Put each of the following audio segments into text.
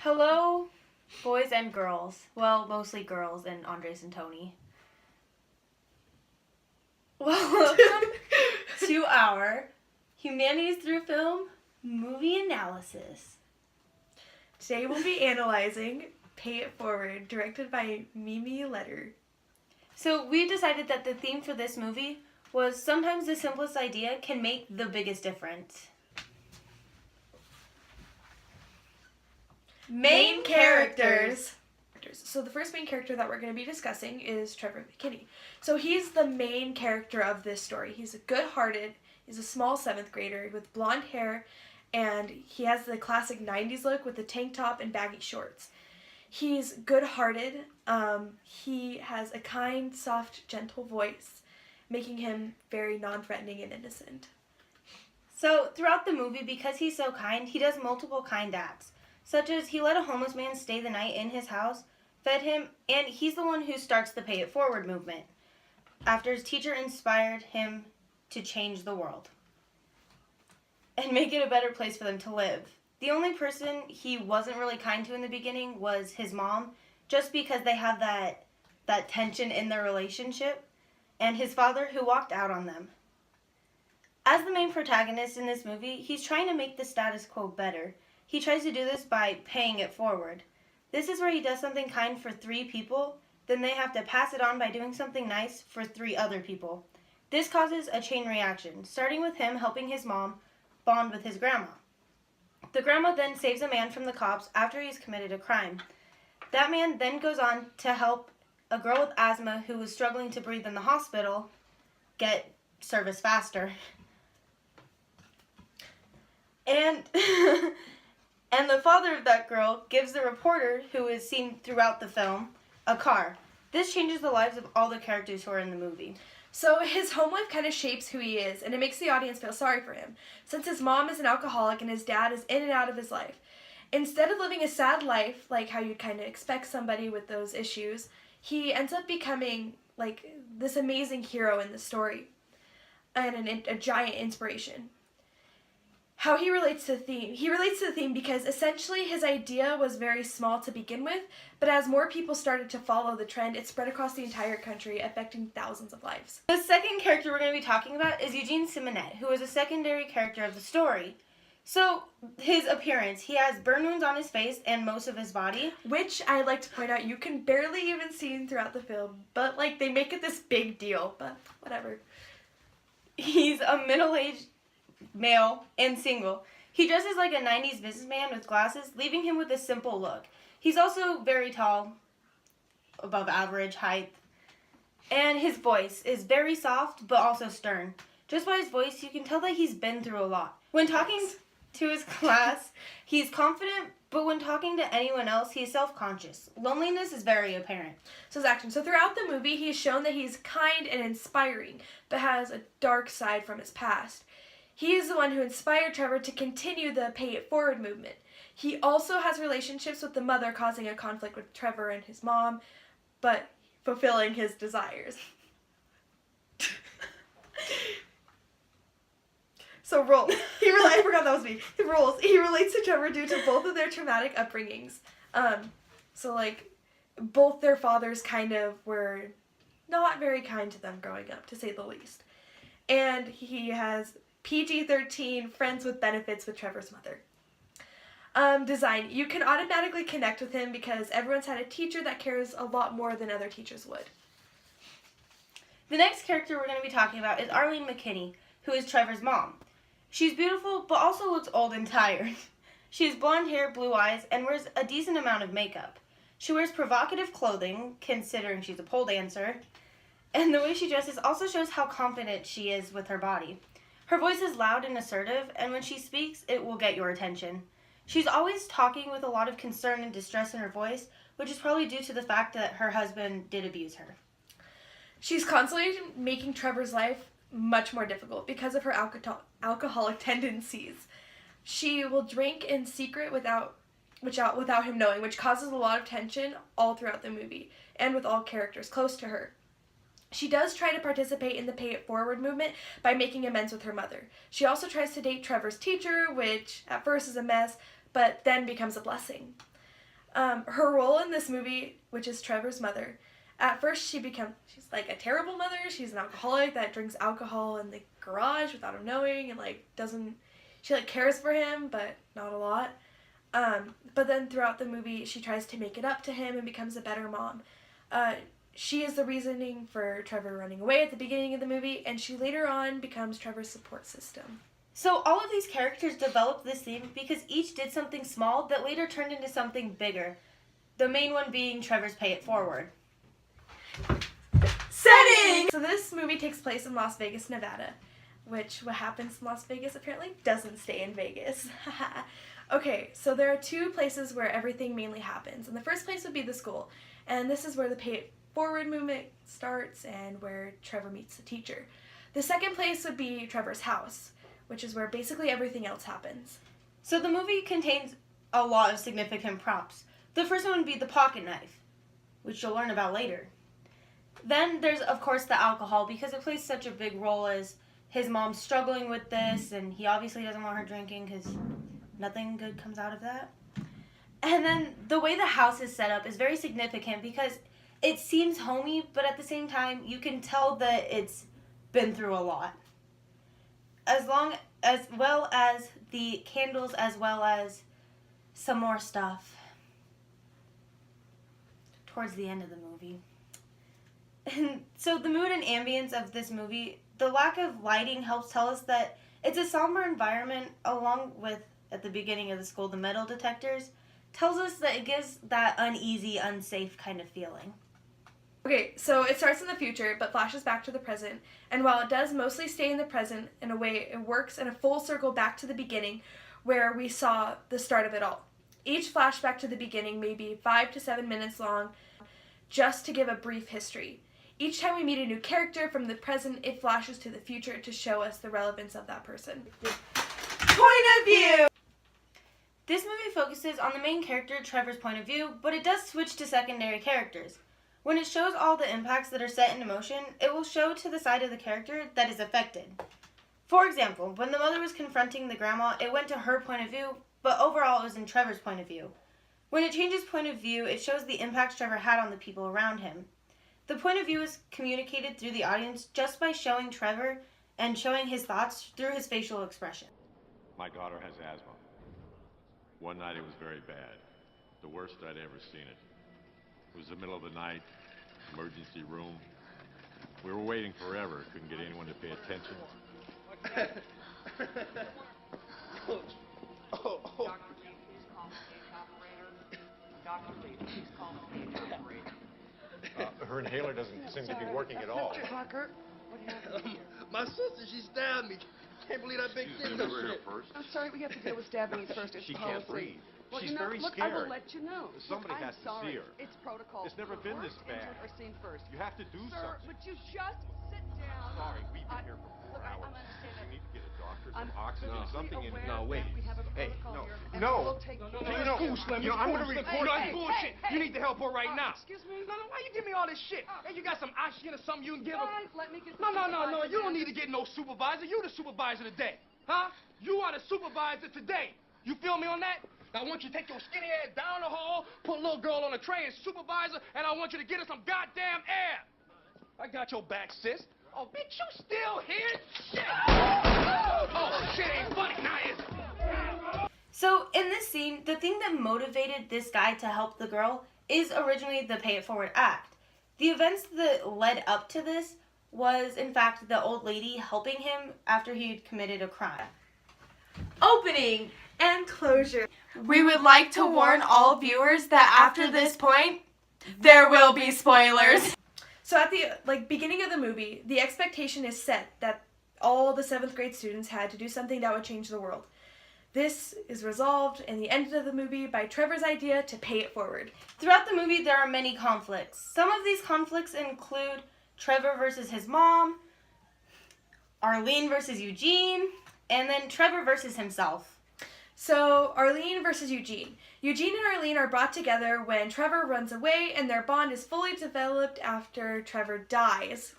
Hello, boys and girls. Well, mostly girls and Andres and Tony. Welcome to our Humanities Through Film movie analysis. Today we'll be analyzing Pay It Forward, directed by Mimi Letter. So we decided that the theme for this movie was sometimes the simplest idea can make the biggest difference. Main characters. So the first main character that we're going to be discussing is Trevor McKinney. So he's the main character of this story. He's good-hearted. He's a small 7th grader with blonde hair, and he has the classic 90s look with the tank top and baggy shorts. He's good-hearted. He has a kind, soft, gentle voice, making him very non-threatening and innocent. So throughout the movie, because he's so kind, he does multiple kind acts, such as he let a homeless man stay the night in his house, fed him, and he's the one who starts the Pay It Forward movement, after his teacher inspired him to change the world and make it a better place for them to live. The only person he wasn't really kind to in the beginning was his mom, just because they have that tension in their relationship, and his father, who walked out on them. As the main protagonist in this movie, he's trying to make the status quo better. He tries to do this by paying it forward. This is where he does something kind for 3 people, then they have to pass it on by doing something nice for 3 other people. This causes a chain reaction, starting with him helping his mom bond with his grandma. The grandma then saves a man from the cops after he's committed a crime. That man then goes on to help a girl with asthma who was struggling to breathe in the hospital get service faster. And the father of that girl gives the reporter, who is seen throughout the film, a car. This changes the lives of all the characters who are in the movie. So his home life kind of shapes who he is, and it makes the audience feel sorry for him, since his mom is an alcoholic and his dad is in and out of his life. Instead of living a sad life, like how you'd kind of expect somebody with those issues, he ends up becoming like this amazing hero in the story, and a giant inspiration. How he relates to the theme. He relates to the theme because essentially his idea was very small to begin with, but as more people started to follow the trend, it spread across the entire country, affecting thousands of lives. The second character we're going to be talking about is Eugene Simonet, who is a secondary character of the story. So, his appearance. He has burn wounds on his face and most of his body. Which, I'd like to point out, you can barely even see throughout the film, but like they make it this big deal, but whatever. He's a middle-aged male and single. He dresses like a 90s businessman with glasses, leaving him with a simple look. He's also very tall, above average height, and his voice is very soft but also stern. Just by his voice, you can tell that he's been through a lot. When talking to his class, he's confident, but when talking to anyone else, he's self-conscious. Loneliness is very apparent. So his action. So throughout the movie, he's shown that he's kind and inspiring, but has a dark side from his past. He is the one who inspired Trevor to continue the Pay It Forward movement. He also has relationships with the mother, causing a conflict with Trevor and his mom, but fulfilling his desires. So roles. I forgot that was me. Roles. He relates to Trevor due to both of their traumatic upbringings. So like both their fathers kind of were not very kind to them growing up, to say the least. And he has PG-13 friends with benefits with Trevor's mother. Design. You can automatically connect with him because everyone's had a teacher that cares a lot more than other teachers would. The next character we're going to be talking about is Arlene McKinney, who is Trevor's mom. She's beautiful, but also looks old and tired. She has blonde hair, blue eyes, and wears a decent amount of makeup. She wears provocative clothing, considering she's a pole dancer, and the way she dresses also shows how confident she is with her body. Her voice is loud and assertive, and when she speaks, it will get your attention. She's always talking with a lot of concern and distress in her voice, which is probably due to the fact that her husband did abuse her. She's constantly making Trevor's life much more difficult because of her alcoholic tendencies. She will drink in secret without him knowing, which causes a lot of tension all throughout the movie, and with all characters close to her. She does try to participate in the Pay It Forward movement by making amends with her mother. She also tries to date Trevor's teacher, which at first is a mess, but then becomes a blessing. Her role in this movie, which is Trevor's mother, at first she's like a terrible mother. She's an alcoholic that drinks alcohol in the garage without him knowing, and like she cares for him, but not a lot. But then throughout the movie, she tries to make it up to him and becomes a better mom. She is the reasoning for Trevor running away at the beginning of the movie, and she later on becomes Trevor's support system. So all of these characters developed this theme because each did something small that later turned into something bigger. The main one being Trevor's Pay It Forward. Setting! So this movie takes place in Las Vegas, Nevada, which what happens in Las Vegas apparently doesn't stay in Vegas. Okay, so there are two places where everything mainly happens. And the first place would be the school. And this is where the Pay It Forward movement starts and where Trevor meets the teacher. The second place would be Trevor's house, which is where basically everything else happens. So the movie contains a lot of significant props. The first one would be the pocket knife, which you'll learn about later. Then there's, of course, the alcohol, because it plays such a big role as his mom's struggling with this, and he obviously doesn't want her drinking because nothing good comes out of that. And then the way the house is set up is very significant because it seems homey, but at the same time, you can tell that it's been through a lot. As well as the candles, as well as some more stuff towards the end of the movie. And so the mood and ambience of this movie, the lack of lighting helps tell us that it's a somber environment, along with, at the beginning of the school, the metal detectors, tells us that it gives that uneasy, unsafe kind of feeling. Okay, so it starts in the future, but flashes back to the present, and while it does mostly stay in the present, in a way it works in a full circle back to the beginning, where we saw the start of it all. Each flashback to the beginning may be 5 to 7 minutes long, just to give a brief history. Each time we meet a new character from the present, it flashes to the future to show us the relevance of that person. Point of view! This movie focuses on the main character, Trevor's point of view, but it does switch to secondary characters. When it shows all the impacts that are set into motion, it will show to the side of the character that is affected. For example, when the mother was confronting the grandma, it went to her point of view, but overall it was in Trevor's point of view. When it changes point of view, it shows the impacts Trevor had on the people around him. The point of view is communicated through the audience just by showing Trevor and showing his thoughts through his facial expression. My daughter has asthma. One night it was very bad. The worst I'd ever seen it. It was the middle of the night, emergency room. We were waiting forever. Couldn't get anyone to pay attention. Dr. Lee, please call the cage operator. Dr. Lee, please call the cage operator. Her inhaler doesn't seem to be working at all. Tucker, what happened? My sister, she stabbed me. Can't believe that big thing. First. I'm sorry, we have to deal with stabbings first. It's She policy. can't breathe. Well, She's you know, very look, scared. I will let you know. Somebody Look, has I'm to sorry. see her. It's protocol. It's never been this First bad. injured or seen first. You have to do Sir, something. but you just sit down. Sorry, we've been here for Look, 4 I hours. understand that. You need to get a doctor, I'm some oxygen, perfectly something in aware here. No, wait. that we have a Hey, protocol no. here, and No. we'll take care of It's it. cool, Slim. You know, I'm gonna Slim. record That's hey, bullshit. hey, You need to help her right now. Excuse me? No, why you give me all this shit? Hey, you got some oxygen or something you can give her? Fine, let me get No, the you don't need to get no supervisor. You the supervisor today. Huh? You are the supervisor today. You feel me on that? Now, I want you to take your skinny ass down the hall, put a little girl on a tray and supervisor, and I want you to get her some goddamn air. I got your back, sis. Oh, bitch, you still here? Shit! Oh, shit ain't funny, now is it? So in this scene, the thing that motivated this guy to help the girl is originally the Pay It Forward act. The events that led up to this was, in fact, the old lady helping him after he had committed a crime. Opening and closure. We would like to warn all viewers that after this point, there will be spoilers. So at the beginning of the movie, the expectation is set that all the 7th grade students had to do something that would change the world. This is resolved in the end of the movie by Trevor's idea to pay it forward. Throughout the movie, there are many conflicts. Some of these conflicts include Trevor versus his mom, Arlene versus Eugene, and then Trevor versus himself. So, Arlene versus Eugene. Eugene and Arlene are brought together when Trevor runs away, and their bond is fully developed after Trevor dies.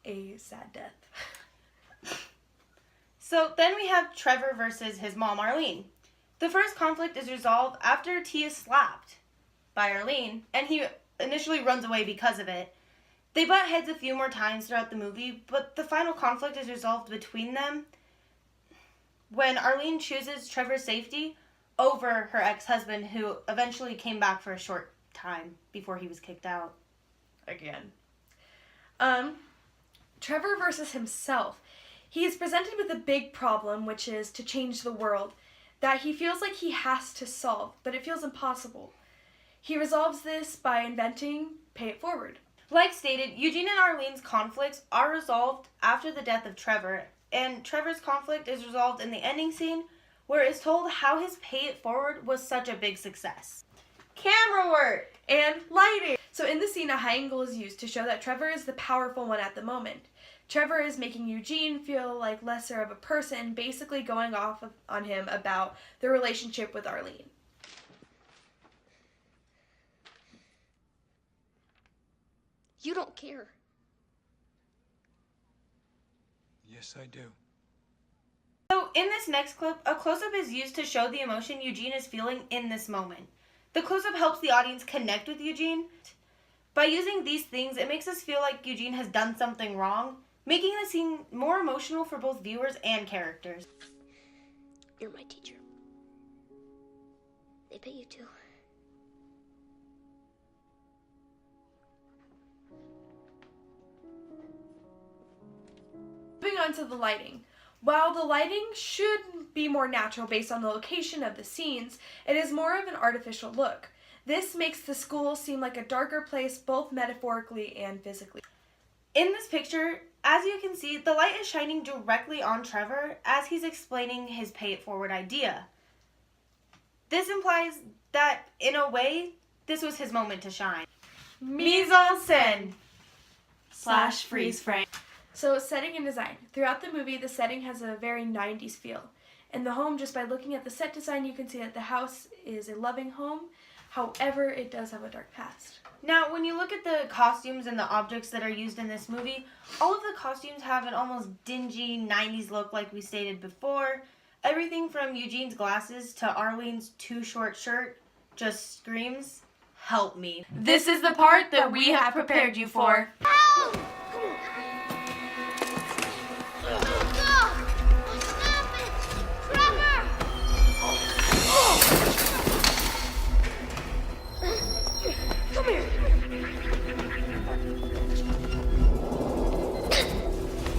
A sad death. So then we have Trevor versus his mom, Arlene. The first conflict is resolved after T is slapped by Arlene, and he initially runs away because of it. They butt heads a few more times throughout the movie, but the final conflict is resolved between them when Arlene chooses Trevor's safety over her ex-husband, who eventually came back for a short time before he was kicked out. Again. Trevor versus himself. He is presented with a big problem, which is to change the world, that he feels like he has to solve, but it feels impossible. He resolves this by inventing Pay It Forward. Like stated, Eugene and Arlene's conflicts are resolved after the death of Trevor, and Trevor's conflict is resolved in the ending scene, where it's told how his Pay It Forward was such a big success. Camera work! And lighting! So in the scene, a high angle is used to show that Trevor is the powerful one at the moment. Trevor is making Eugene feel like lesser of a person, basically going off on him about the relationship with Arlene. You don't care. Yes, I do. So in this next clip, a close-up is used to show the emotion Eugene is feeling in this moment. The close-up helps the audience connect with Eugene. By using these things, it makes us feel like Eugene has done something wrong, making the scene more emotional for both viewers and characters. You're my teacher. They pay you too. Moving on to the lighting. While the lighting should be more natural based on the location of the scenes, it is more of an artificial look. This makes the school seem like a darker place both metaphorically and physically. In this picture, as you can see, the light is shining directly on Trevor as he's explaining his Pay It Forward idea. This implies that, in a way, this was his moment to shine. Mise en scène / freeze frame. So, setting and design. Throughout the movie, the setting has a very 90s feel. In the home, just by looking at the set design, you can see that the house is a loving home. However, it does have a dark past. Now, when you look at the costumes and the objects that are used in this movie, all of the costumes have an almost dingy 90s look like we stated before. Everything from Eugene's glasses to Arlene's too short shirt just screams, "Help me." This is the part that we have prepared you for.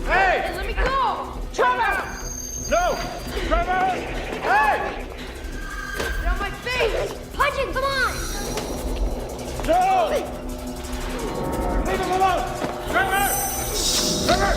Hey! Let me go! Trevor! No! Trevor! Hey! Get on my face! Punch it, come on! No! Leave him alone! Trevor! Trevor!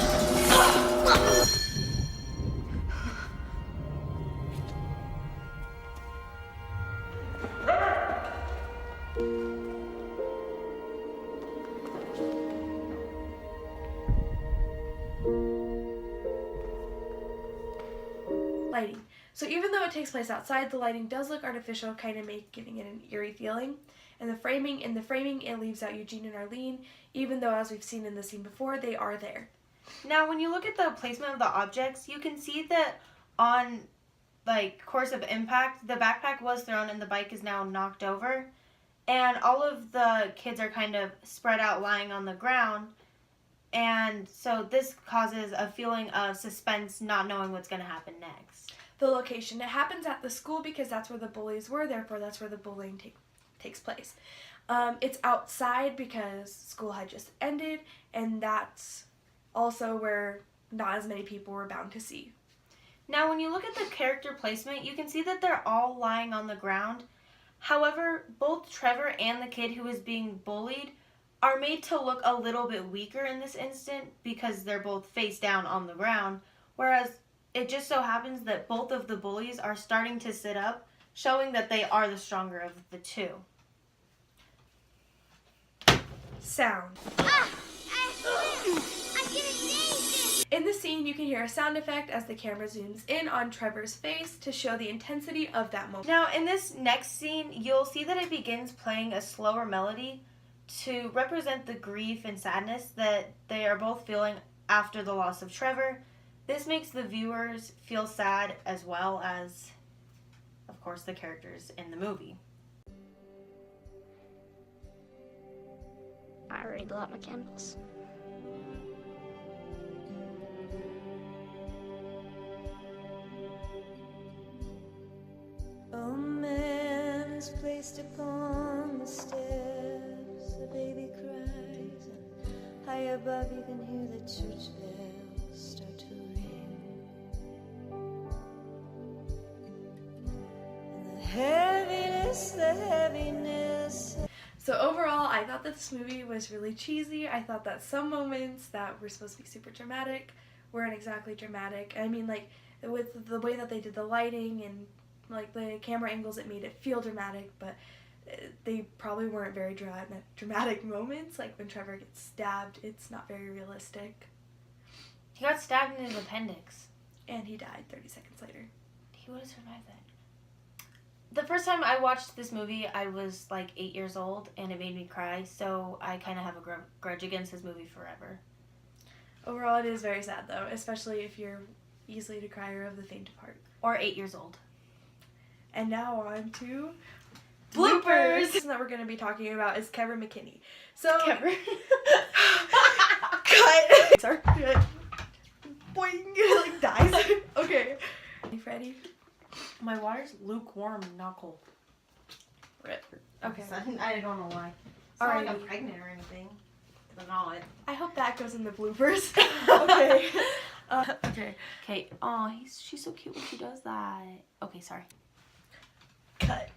Lighting. So even though it takes place outside, the lighting does look artificial, kind of giving it an eerie feeling. And the framing, it leaves out Eugene and Arlene, even though, as we've seen in the scene before, they are there. Now, when you look at the placement of the objects, you can see that on, course of impact, the backpack was thrown and the bike is now knocked over. And all of the kids are kind of spread out lying on the ground. And so this causes a feeling of suspense, not knowing what's going to happen next. The location. It happens at the school because that's where the bullies were, therefore that's where the bullying takes place. It's outside because school had just ended, and that's also where not as many people were bound to see. Now, when you look at the character placement, you can see that they're all lying on the ground. However, both Trevor and the kid who is being bullied are made to look a little bit weaker in this instant because they're both face down on the ground, whereas it just so happens that both of the bullies are starting to sit up, showing that they are the stronger of the two. Sound. In the scene, you can hear a sound effect as the camera zooms in on Trevor's face to show the intensity of that moment. Now, in this next scene, you'll see that it begins playing a slower melody to represent the grief and sadness that they are both feeling after the loss of Trevor. This makes the viewers feel sad as well as of course, the characters in the movie. I already blew out my candles. A man is placed upon the steps, the baby cries, and high above you can hear the church bells start to ring. And the heaviness. So overall, I thought that this movie was really cheesy. I thought that some moments that were supposed to be super dramatic weren't exactly dramatic. I mean, like, with the way that they did the lighting and like the camera angles, it made it feel dramatic, but they probably weren't very dramatic moments. Like when Trevor gets stabbed, it's not very realistic. He got stabbed in his appendix. And he died 30 seconds later. He would have survived that. The first time I watched this movie, I was like 8 years old, and it made me cry, so I kind of have a grudge against this movie forever. Overall, it is very sad, though, especially if you're easily to crier of the faint of heart. Or 8 years old. And now on to Bloopers! that we're going to be talking about is Kevin McKinney. So Kevin. cut. Sorry. Boing, like dies. Okay. Ready? My water's lukewarm, not cold. Rip. Okay. Okay. I don't know why. All right. I'm pregnant or anything. But not. I hope that goes in the bloopers. Okay. Okay. Okay. Oh, she's so cute when she does that. Okay, sorry. Cut.